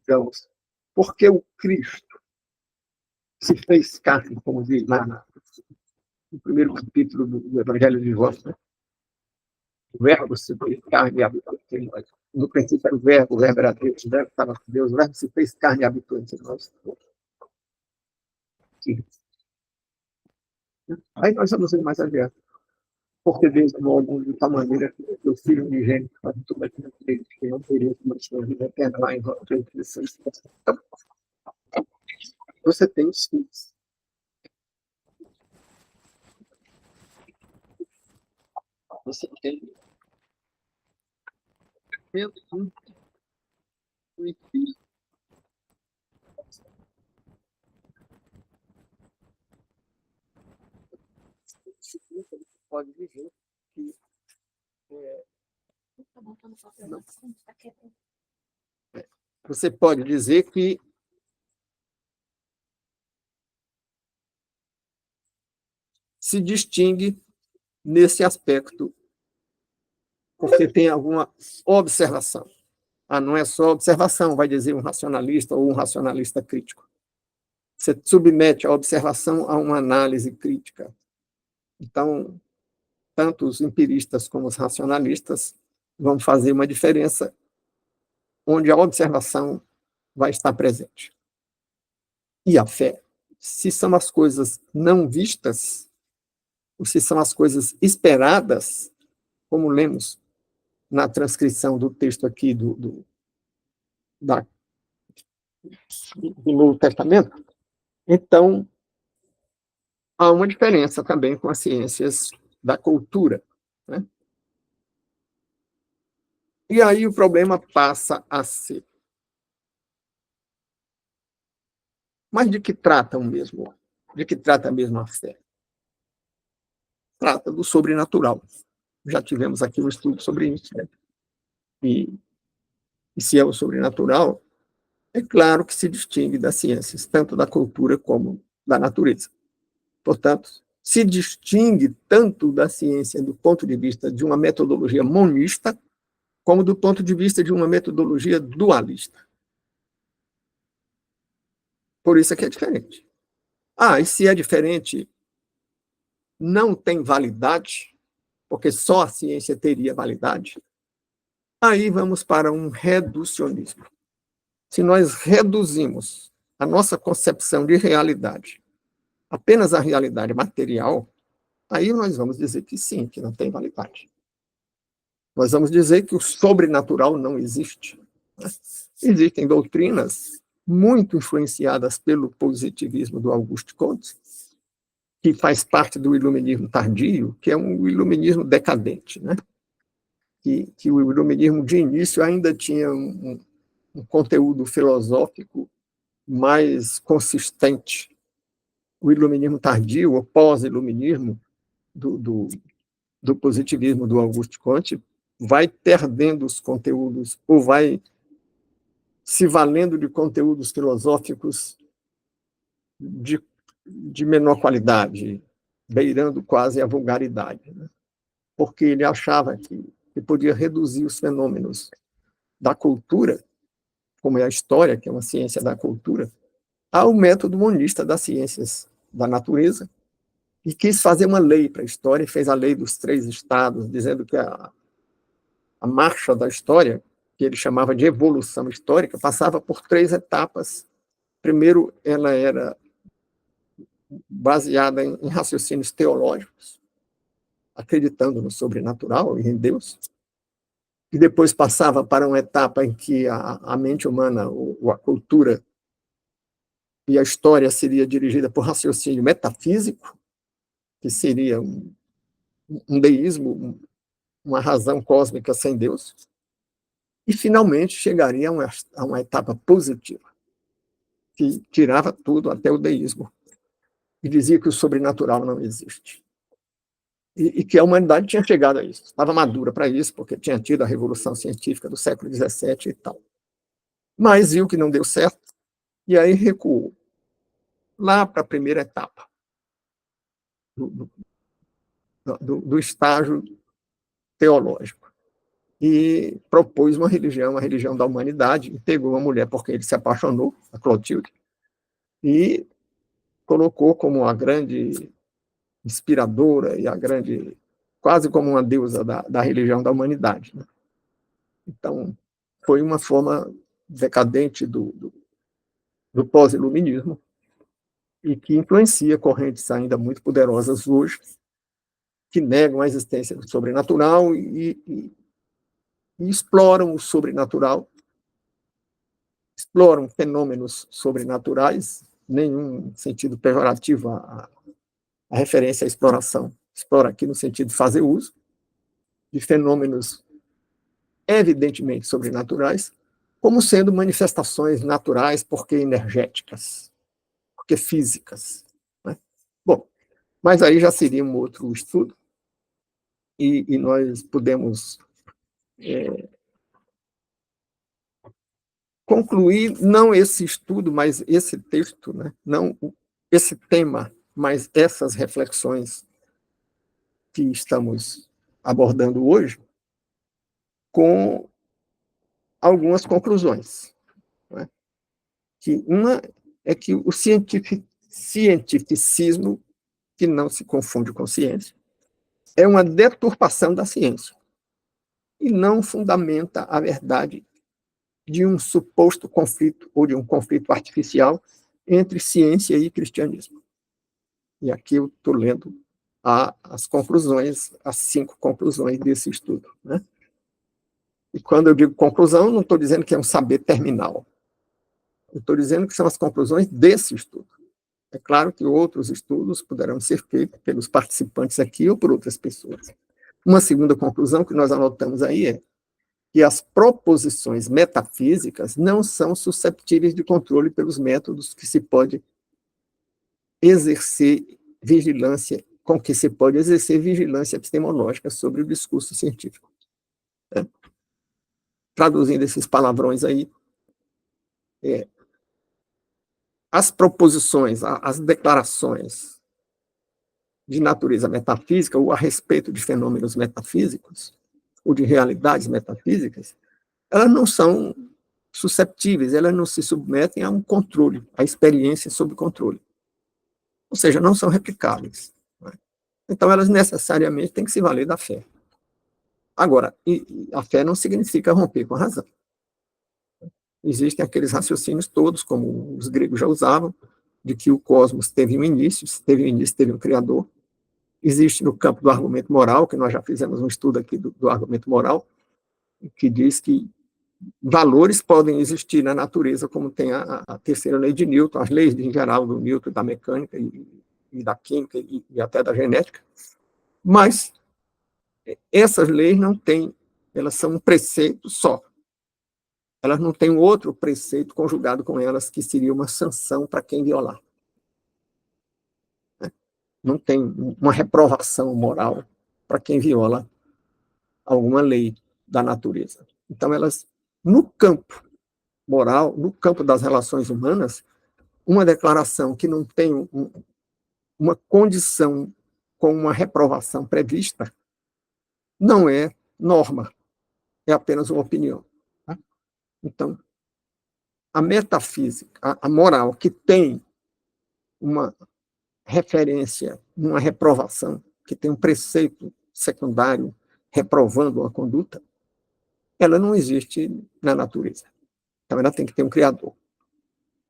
Digamos, porque o Cristo se fez carne, como diz lá no primeiro capítulo do Evangelho de João. Né? O verbo se fez carne e habitou entre nós. No princípio era o verbo era Deus, o verbo estava com Deus, o verbo se fez carne e habitou entre nós. Aí nós vamos ir mais adiante. Porque Deus amou o mundo de tal maneira que o Filho unigênito faz tudo aquilo que não teria como sua vida eterna lá em Jesus. Então, você tem os filhos. Você tem um filho. Você pode dizer que você pode dizer que se distingue nesse aspecto, porque tem alguma observação. Ah, não é só observação, vai dizer um racionalista ou um racionalista crítico. Você submete a observação a uma análise crítica. Então, tanto os empiristas como os racionalistas vão fazer uma diferença onde a observação vai estar presente. E a fé, se são as coisas não vistas, ou se são as coisas esperadas, como lemos na transcrição do texto aqui do Novo Testamento, então há uma diferença também com as ciências da cultura. Né? E aí o problema passa a ser: mas de que trata o mesmo? De que trata a mesma fé? Trata do sobrenatural. Já tivemos aqui um estudo sobre isso. Né? E se é o sobrenatural, é claro que se distingue das ciências, tanto da cultura como da natureza. Portanto, se distingue tanto da ciência do ponto de vista de uma metodologia monista, como do ponto de vista de uma metodologia dualista. Por isso é que é diferente. Ah, e se é diferente, não tem validade, porque só a ciência teria validade, aí vamos para um reducionismo. Se nós reduzimos a nossa concepção de realidade apenas à realidade material, aí nós vamos dizer que sim, que não tem validade. Nós vamos dizer que o sobrenatural não existe. Né? Existem doutrinas muito influenciadas pelo positivismo do Auguste Comte, que faz parte do iluminismo tardio, que é um iluminismo decadente, né? Que o iluminismo de início ainda tinha um conteúdo filosófico mais consistente. O iluminismo tardio, o pós-iluminismo do positivismo do Auguste Comte, vai perdendo os conteúdos, ou vai se valendo de conteúdos filosóficos de menor qualidade, beirando quase a vulgaridade, né? Porque ele achava que podia reduzir os fenômenos da cultura, como é a história, que é uma ciência da cultura, ao método monista das ciências da natureza, e quis fazer uma lei para a história, e fez a lei dos 3 estados, dizendo que a marcha da história, que ele chamava de evolução histórica, passava por 3 etapas. Primeiro, ela era baseada em raciocínios teológicos. acreditando no sobrenatural e em Deus, e depois passava para uma etapa em que a mente humana, ou a cultura e a história seria dirigida por raciocínio metafísico, que seria um deísmo, uma razão cósmica sem Deus, e finalmente chegaria a uma etapa positiva, que tirava tudo, até o deísmo, e dizia que o sobrenatural não existe. E que a humanidade tinha chegado a isso, estava madura para isso, porque tinha tido a revolução científica do século XVII e tal. Mas viu que não deu certo, e aí recuou lá para a primeira etapa do estágio teológico. E propôs uma religião, a religião da humanidade, e pegou uma mulher porque ele se apaixonou, a Clotilde, e colocou como a grande inspiradora e a grande, quase como uma deusa da religião da humanidade. Né? Então, foi uma forma decadente do pós-iluminismo e que influencia correntes ainda muito poderosas hoje, que negam a existência do sobrenatural e exploram o sobrenatural, exploram fenômenos sobrenaturais, nenhum sentido pejorativo a referência à exploração. Explora aqui no sentido de fazer uso de fenômenos evidentemente sobrenaturais, como sendo manifestações naturais, porque energéticas, porque físicas. Né? Bom, mas aí já seria um outro estudo, e nós podemos concluir, não esse estudo, mas esse texto, né? Não esse tema, mas essas reflexões que estamos abordando hoje, com algumas conclusões. Né? Que uma é que o cientificismo, que não se confunde com ciência, é uma deturpação da ciência e não fundamenta a verdade de um suposto conflito ou de um conflito artificial entre ciência e cristianismo. E aqui eu estou lendo as conclusões, as 5 conclusões desse estudo. Né? E quando eu digo conclusão, não estou dizendo que é um saber terminal. Eu estou dizendo que são as conclusões desse estudo. É claro que outros estudos poderão ser feitos pelos participantes aqui ou por outras pessoas. Uma segunda conclusão que nós anotamos aí é que as proposições metafísicas não são susceptíveis de controle pelos métodos que se pode exercer vigilância, com que se pode exercer vigilância epistemológica sobre o discurso científico. Né? Traduzindo esses palavrões aí, as proposições, as declarações de natureza metafísica ou a respeito de fenômenos metafísicos ou de realidades metafísicas, elas não são susceptíveis, elas não se submetem a um controle, a experiência sob controle. Ou seja, não são replicáveis. Né? Então, elas necessariamente têm que se valer da fé. Agora, a fé não significa romper com a razão. Existem aqueles raciocínios todos, como os gregos já usavam, de que o cosmos teve um início, se teve um início, teve um criador. Existe no campo do argumento moral, que nós já fizemos um estudo aqui do argumento moral, que diz que valores podem existir na natureza, como tem a terceira lei de Newton, as leis em geral do Newton, da mecânica e da química e até da genética, mas essas leis não têm, elas são um preceito só. Elas não têm outro preceito conjugado com elas, que seria uma sanção para quem violar. Não tem uma reprovação moral para quem viola alguma lei da natureza. Então, elas, no campo moral, no campo das relações humanas, uma declaração que não tem uma condição com uma reprovação prevista não é norma, é apenas uma opinião. Tá? Então, a metafísica, a moral, que tem uma referência, uma reprovação, que tem um preceito secundário reprovando a conduta, ela não existe na natureza. Então, ela tem que ter um criador.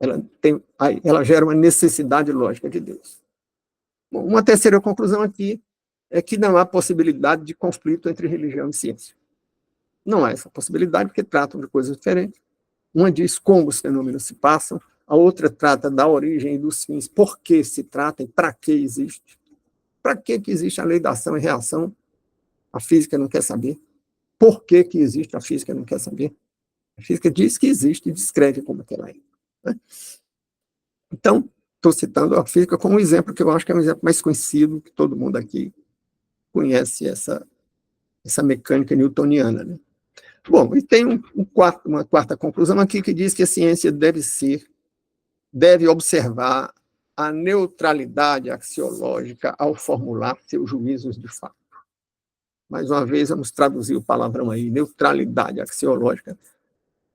Ela gera uma necessidade lógica de Deus. Bom, uma terceira conclusão aqui é que não há possibilidade de conflito entre religião e ciência. Não há essa possibilidade, porque tratam de coisas diferentes. Uma diz como os fenômenos se passam, a outra trata da origem e dos fins, por que se trata e para que existe. Para que existe a lei da ação e reação? A física não quer saber. Por que existe? A física não quer saber. A física diz que existe e descreve como que ela é. Né? Então, estou citando a física como um exemplo que eu acho que é um exemplo mais conhecido, que todo mundo aqui conhece essa mecânica newtoniana. Né? Bom, e tem uma quarta conclusão aqui que diz que a ciência deve observar a neutralidade axiológica ao formular seus juízos de fato. Mais uma vez, vamos traduzir o palavrão aí, neutralidade axiológica.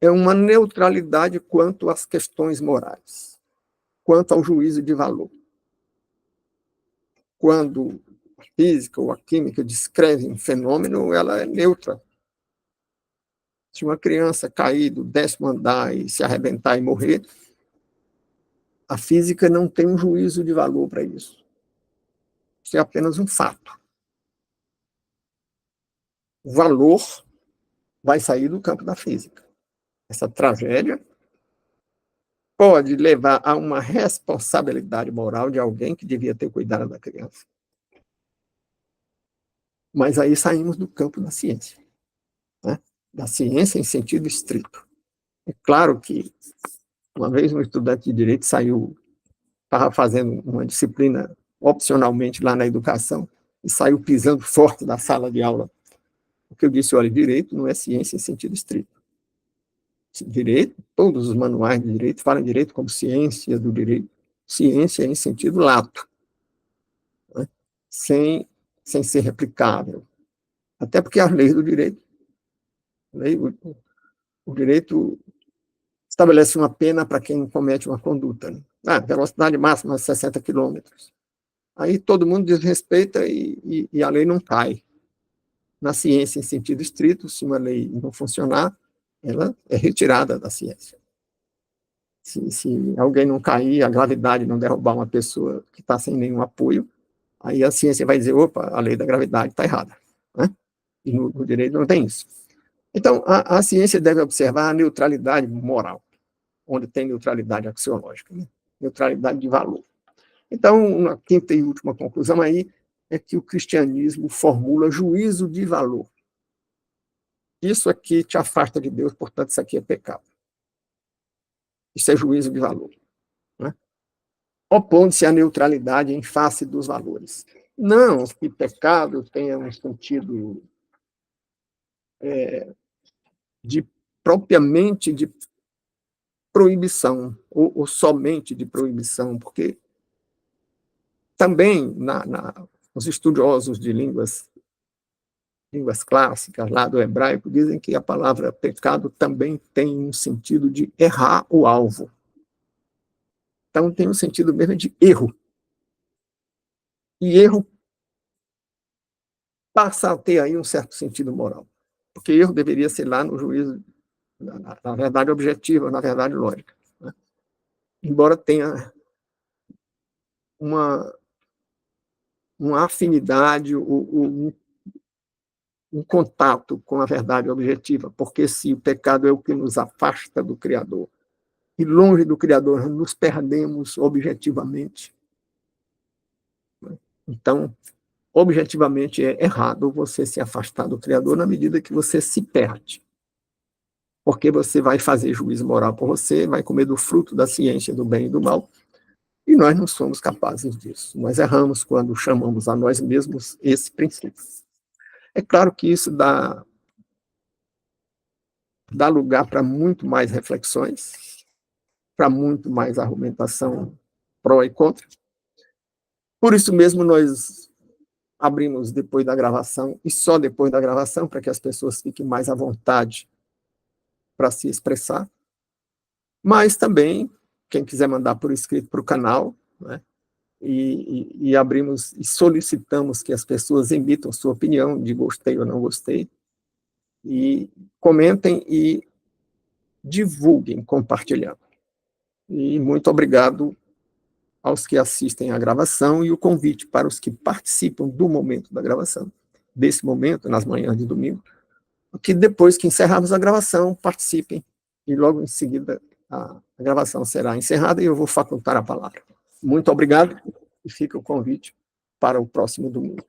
É uma neutralidade quanto às questões morais, quanto ao juízo de valor. Quando a física ou a química descreve um fenômeno, ela é neutra. Se uma criança cair do 10º andar e se arrebentar e morrer, a física não tem um juízo de valor para isso. Isso é apenas um fato. O valor vai sair do campo da física. Essa tragédia pode levar a uma responsabilidade moral de alguém que devia ter cuidado da criança. Mas aí saímos do campo da ciência, né? Da ciência em sentido estrito. É claro que, uma vez um estudante de direito estava fazendo uma disciplina opcionalmente lá na educação, e saiu pisando forte da sala de aula. Porque eu disse, olha, direito não é ciência em sentido estrito. Direito, todos os manuais de direito falam direito como ciência do direito. Ciência em sentido lato, né? sem ser replicável. Até porque as leis do direito, o direito estabelece uma pena para quem comete uma conduta. Né? Velocidade máxima 60 quilômetros. Aí todo mundo desrespeita e a lei não cai. Na ciência, em sentido estrito, se uma lei não funcionar, ela é retirada da ciência. Se alguém não cair, a gravidade não derrubar uma pessoa que está sem nenhum apoio, aí a ciência vai dizer, opa, a lei da gravidade está errada. Né? E no direito não tem isso. Então, a ciência deve observar a neutralidade moral, onde tem neutralidade axiológica, né? Neutralidade de valor. Então, uma quinta e última conclusão aí é que o cristianismo formula juízo de valor. Isso aqui te afasta de Deus, portanto, isso aqui é pecado. Isso é juízo de valor. Né? Opondo-se à neutralidade em face dos valores. Não que pecado tenha um sentido propriamente de proibição, ou somente de proibição, porque também os estudiosos de línguas clássicas lá do hebraico dizem que a palavra pecado também tem um sentido de errar o alvo. Então tem um sentido mesmo de erro. E erro passa a ter aí um certo sentido moral. Porque erro deveria ser lá no juízo, na verdade objetiva, na verdade lógica. Né? Embora tenha uma afinidade, um contato com a verdade objetiva, porque se o pecado é o que nos afasta do Criador, e longe do Criador nos perdemos objetivamente. Então, objetivamente é errado você se afastar do Criador na medida que você se perde. Porque você vai fazer juízo moral por você, vai comer do fruto da ciência do bem e do mal, e nós não somos capazes disso. Nós erramos quando chamamos a nós mesmos esse princípio. É claro que isso dá lugar para muito mais reflexões, para muito mais argumentação pró e contra. Por isso mesmo, nós abrimos depois da gravação, e só depois da gravação, para que as pessoas fiquem mais à vontade para se expressar. Mas também, quem quiser mandar por escrito para o canal, né? E abrimos e solicitamos que as pessoas emitam sua opinião de gostei ou não gostei, e comentem e divulguem compartilhando. E muito obrigado aos que assistem à gravação e o convite para os que participam do momento da gravação, desse momento, nas manhãs de domingo, que depois que encerrarmos a gravação, participem, e logo em seguida a gravação será encerrada e eu vou facultar a palavra. Muito obrigado, e fica o convite para o próximo domingo.